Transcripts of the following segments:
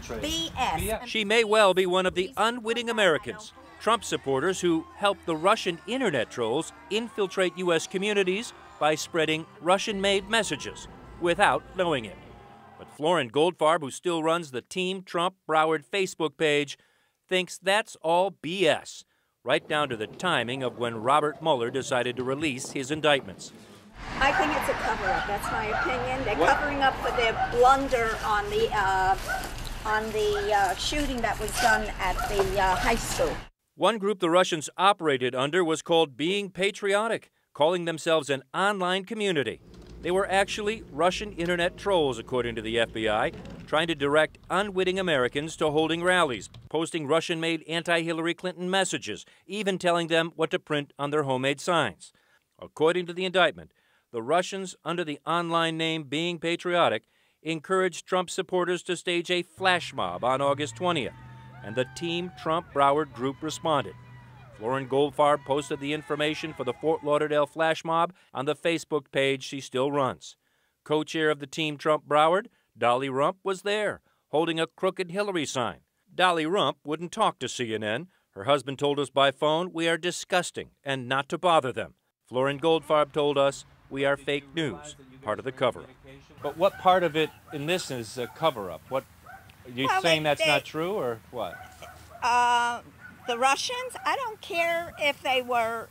BS. She may well be one of the unwitting Americans, Trump supporters who helped the Russian internet trolls infiltrate U.S. communities by spreading Russian-made messages without knowing it. But Florin Goldfarb, who still runs the Team Trump Broward Facebook page, thinks that's all BS, right down to the timing of when Robert Mueller decided to release his indictments. I think it's a cover-up. That's my opinion. They're covering up for their blunder on the shooting that was done at the high school. One group the Russians operated under was called Being Patriotic, calling themselves an online community. They were actually Russian internet trolls, according to the FBI, trying to direct unwitting Americans to holding rallies, posting Russian-made anti-Hillary Clinton messages, even telling them what to print on their homemade signs. According to the indictment, the Russians, under the online name Being Patriotic, encouraged Trump supporters to stage a flash mob on August 20th, and the Team Trump Broward group responded. Florin Goldfarb posted the information for the Fort Lauderdale flash mob on the Facebook page she still runs. Co-chair of the Team Trump Broward, Dolly Rump, was there, holding a crooked Hillary sign. Dolly Rump wouldn't talk to CNN. Her husband told us by phone, "We are disgusting and not to bother them." Florin Goldfarb told us, "We are fake news, part of the cover-up." But what part of it in this is a cover-up? What, are you saying that's not true, or what? The Russians, I don't care if they were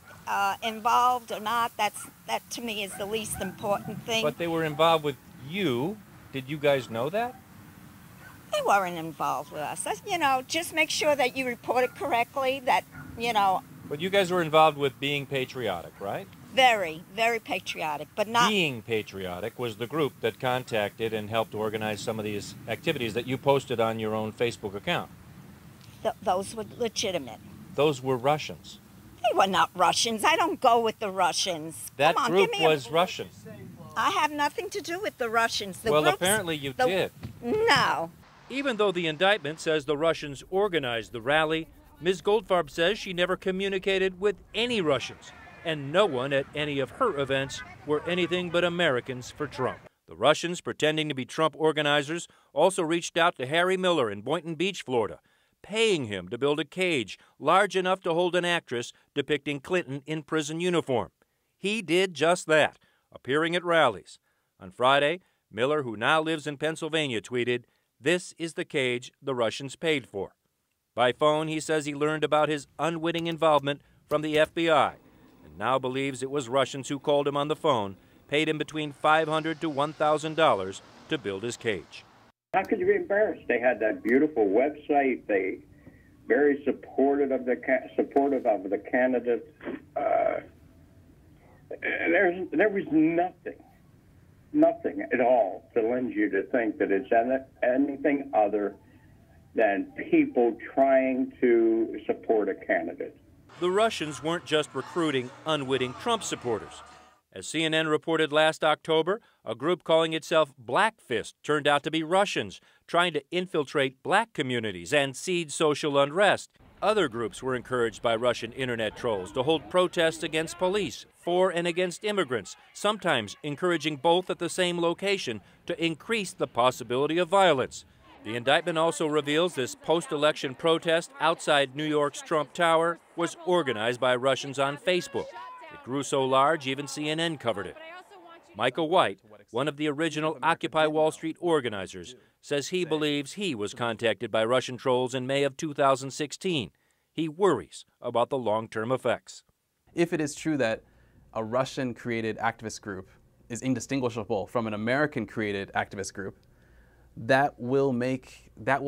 involved or not. That to me is the least important thing. But they were involved with you. Did you guys know that? They weren't involved with us. Just make sure that you report it correctly, But you guys were involved with Being Patriotic, right? Very, very patriotic, but not... Being Patriotic was the group that contacted and helped organize some of these activities that you posted on your own Facebook account. Those were legitimate. Those were Russians. They were not Russians. I don't go with the Russians. That Come on, group was Russian. I have nothing to do with the Russians. Well, apparently you did. No. Even though the indictment says the Russians organized the rally, Ms. Goldfarb says she never communicated with any Russians, and no one at any of her events were anything but Americans for Trump. The Russians, pretending to be Trump organizers, also reached out to Harry Miller in Boynton Beach, Florida, paying him to build a cage large enough to hold an actress depicting Clinton in prison uniform. He did just that, appearing at rallies. On Friday, Miller, who now lives in Pennsylvania, tweeted, "This is the cage the Russians paid for." By phone, he says he learned about his unwitting involvement from the FBI, and now believes it was Russians who called him on the phone, paid him between $500 to $1,000 to build his cage. How could you be embarrassed? They had that beautiful website. They very supportive of the candidates. There was nothing at all to lend you to think that it's anything other than people trying to support a candidate. The Russians weren't just recruiting unwitting Trump supporters. As CNN reported last October, a group calling itself Black Fist turned out to be Russians, trying to infiltrate black communities and seed social unrest. Other groups were encouraged by Russian internet trolls to hold protests against police, for and against immigrants, sometimes encouraging both at the same location to increase the possibility of violence. The indictment also reveals this post-election protest outside New York's Trump Tower was organized by Russians on Facebook. It grew so large, even CNN covered it. Michael White, one of the original Occupy Wall Street organizers, says he believes he was contacted by Russian trolls in May of 2016. He worries about the long-term effects. If it is true that a Russian-created activist group is indistinguishable from an American-created activist group, that will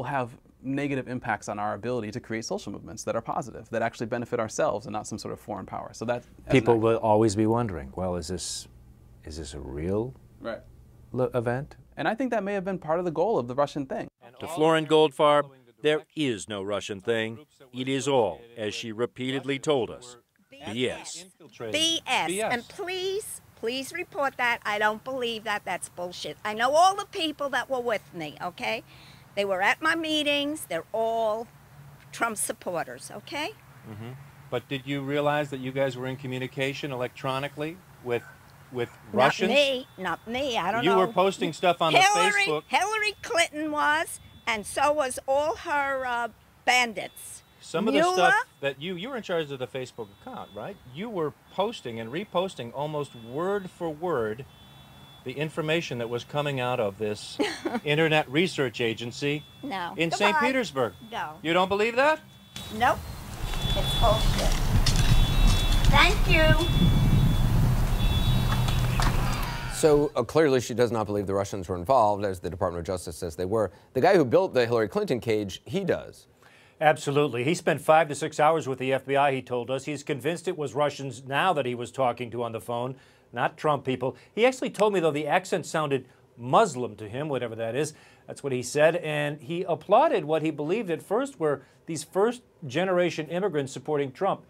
have negative impacts on our ability to create social movements that are positive, that actually benefit ourselves and not some sort of foreign power. So that people will always be wondering, well, is this a real event? And I think that may have been part of the goal of the Russian thing. To Florin Goldfarb, there is no Russian thing. It is all, as she repeatedly told us, BS. BS. And please report that. I don't believe that. That's bullshit. I know all the people that were with me, okay? They were at my meetings. They're all Trump supporters, okay? Mm-hmm. But did you realize that you guys were in communication electronically with Russians? Not me. I don't know. You were posting stuff on the Facebook. Hillary Clinton was, And so was all her bandits. Some of the stuff that you were in charge of the Facebook account, right? You were posting and reposting almost word for word the information that was coming out of this Internet Research Agency in St. Petersburg. No. You don't believe that? Nope. It's bullshit. Thank you. So clearly she does not believe the Russians were involved, as the Department of Justice says they were. The guy who built the Hillary Clinton cage, he does. Absolutely. He spent 5 to 6 hours with the FBI, he told us. He's convinced it was Russians now that he was talking to on the phone, not Trump people. He actually told me, though, the accent sounded Muslim to him, whatever that is. That's what he said. And he applauded what he believed at first were these first-generation immigrants supporting Trump.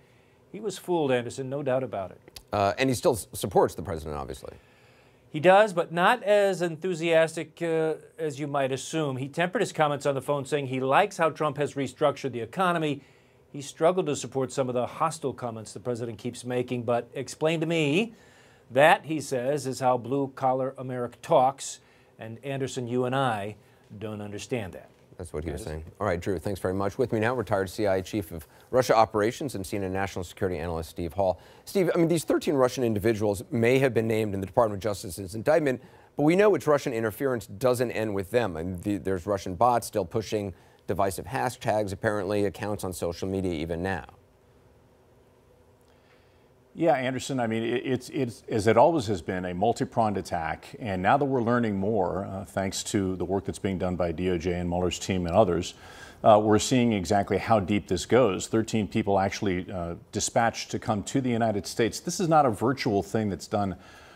He was fooled, Anderson, no doubt about it. And he still supports the president, obviously. He does, but not as enthusiastic as you might assume. He tempered his comments on the phone, saying he likes how Trump has restructured the economy. He struggled to support some of the hostile comments the president keeps making, but explained to me that, he says, is how blue-collar America talks, and Anderson, you and I don't understand that. That's what he was saying. All right, Drew, thanks very much. With me now, retired CIA Chief of Russia Operations and CNN National Security Analyst Steve Hall. Steve, I mean, these 13 Russian individuals may have been named in the Department of Justice's indictment, but we know its Russian interference doesn't end with them. I mean, there's Russian bots still pushing divisive hashtags, apparently accounts on social media even now. Yeah, Anderson, I mean, it's as it always has been, a multi-pronged attack. And now that we're learning more, thanks to the work that's being done by DOJ and Mueller's team and others, we're seeing exactly how deep this goes. 13 people actually dispatched to come to the United States. This is not a virtual thing that's done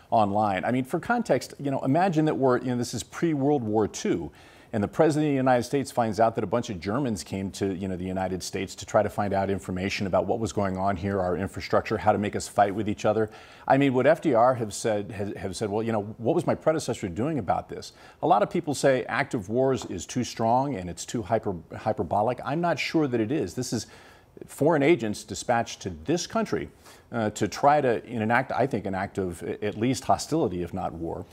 online. I mean, for context, imagine that this is pre-World War II. And the president of the United States finds out that a bunch of Germans came to, the United States to try to find out information about what was going on here, our infrastructure, how to make us fight with each other. I mean, would FDR have said, well, what was my predecessor doing about this? A lot of people say active wars is too strong and it's too hyperbolic. I'm not sure that it is. This is foreign agents dispatched to this country to try to enact, I think, an act of at least hostility, if not war,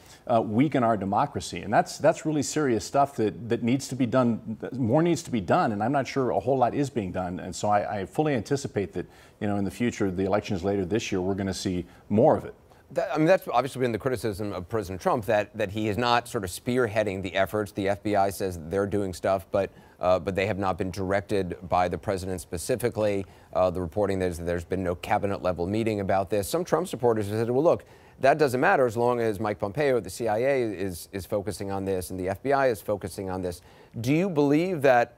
weaken our democracy. And that's really serious stuff that needs to be done. More needs to be done, and I'm not sure a whole lot is being done. And so I fully anticipate that, in the future, the elections later this year, we're going to see more of it. I mean, that's obviously been the criticism of President Trump, that he is not sort of spearheading the efforts. The FBI says they're doing stuff, but they have not been directed by the president specifically. The reporting is that there's been no cabinet-level meeting about this. Some Trump supporters have said, well, look, that doesn't matter as long as Mike Pompeo, the CIA, is focusing on this and the FBI is focusing on this. Do you believe that,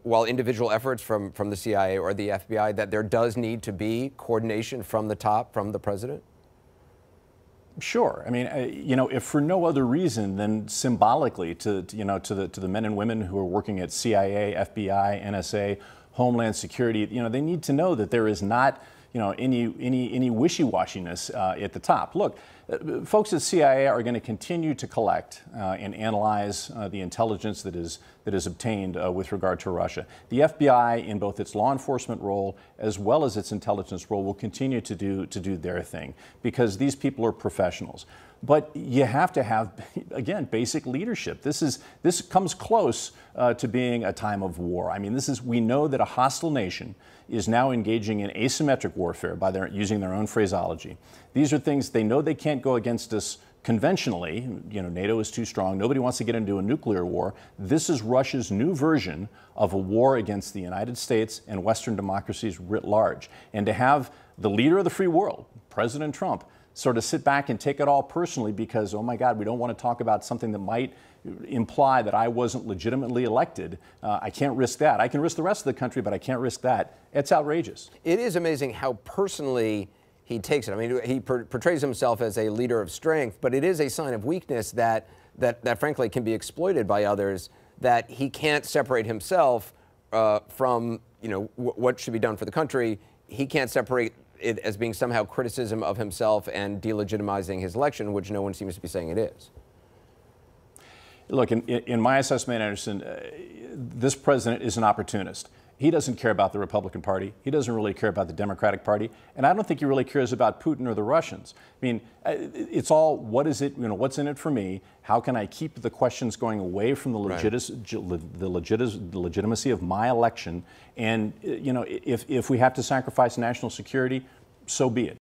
while individual efforts from the CIA or the FBI, that there does need to be coordination from the top, from the president? Sure. I mean, if for no other reason than symbolically to the men and women who are working at CIA, FBI, NSA, Homeland Security, they need to know that there is not, any wishy-washiness at the top. Look, folks at CIA are going to continue to collect and analyze the intelligence that is obtained with regard to Russia. The FBI, in both its law enforcement role as well as its intelligence role, will continue to do their thing because these people are professionals. But you have to have, again, basic leadership. This comes close to being a time of war. I mean, we know that a hostile nation is now engaging in asymmetric warfare by using their own phraseology. These are things they know they can't go against us conventionally. NATO is too strong. Nobody wants to get into a nuclear war. This is Russia's new version of a war against the United States and Western democracies writ large. And to have the leader of the free world, President Trump, sort of sit back and take it all personally because, oh my God, we don't want to talk about something that might imply that I wasn't legitimately elected. I can't risk that. I can risk the rest of the country, but I can't risk that. It's outrageous. It is amazing how personally he takes it. I mean, he portrays himself as a leader of strength, but it is a sign of weakness that frankly can be exploited by others, that he can't separate himself from, what should be done for the country. He can't separate it as being somehow criticism of himself and delegitimizing his election, which no one seems to be saying it is. Look, in my assessment, Anderson, this president is an opportunist. He doesn't care about the Republican Party. He doesn't really care about the Democratic Party. And I don't think he really cares about Putin or the Russians. I mean, it's all, what is it, what's in it for me? How can I keep the questions going away from the legitimacy of my election? And, if we have to sacrifice national security, so be it.